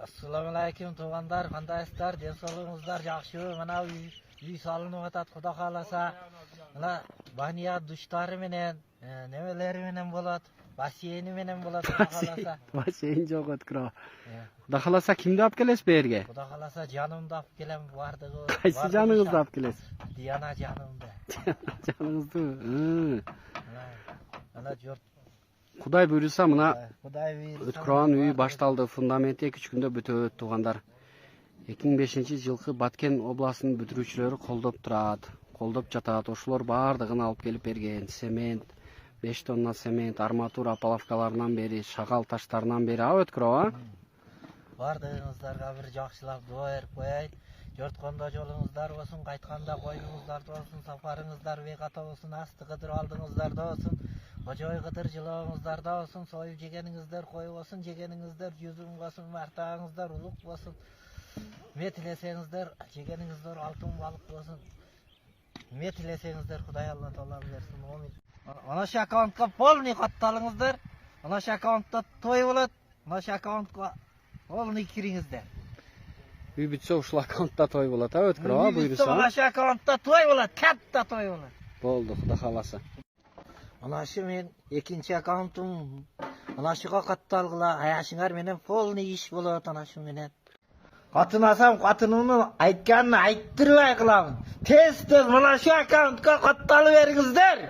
Assalamu alaykum tuğanlar, kandayıslar, densoğluğunuzlar жақшы, mana uy salınıp atat, Xudo kalasa. Mana baniya duşları menen, nemeleri menen bolat, baseyni menen bolat, Xudo kalasa. Бассейн жоқ өткірі. Құда қаласа кімді алып келесіз бу жерге? Xudo kalasa canımda alып келем бардығы. Қайсы жаныңызды алып келесіз? Диана жанымда. Жаныңызды. Mana jurt. Құдай бұйырса мына Xuday buyursa. өткірған үй башталды, фундаменті 2-3 күндө бүтөт туғандар. 2005 жылкы Баткен областынын бүтүрүүчүлөрү колдоп турат, колдоп жатат. Ошолор бардыгын алып келип берген. Цемент, 5 тонна цемент, арматура палавкаларынан бери, шагал таштарынан бери, өткүрөбү? Бардыгыңыздарга бир жакшылап дуа берип коеюн. Жорткондо жолуңуздар болсун, кайтканда койуңуздар болсун, сапарыңыздар бейката болсун, асты кыдыр алдыңыздарда болсун, кожой кыдыр жылооңуздарда болсун, союп жегениңиздер кой болсун, жегениңиздер жүзүң болсун, мартагыңыздар улук болсун. Метилесеңиздер, жегениңиздер алтын балык болсун. Метилесеңиздер Кудай Алла Таала берсин. Ана шу аккаунтка полный катталыңыздар. Ана шу аккаунтта той болот. Ана шу аккаунтка полный кириңиздер. Үй бүтсө ушул аккаунтта той болот, өткүрөбү буйруса? Ана шу аккаунтта той болот, катта той болот. Болду, Кудай кааласа. Ана шу мен экинчи аккаунтум. Ана шуга катталгыла, аяшыңар менен полный иш болот ана шу менен. Қатынасам, қатынымның айтқанын айттырбай қыламын. Тез-тез мына шу аккаунтқа қатталып беріңіздер.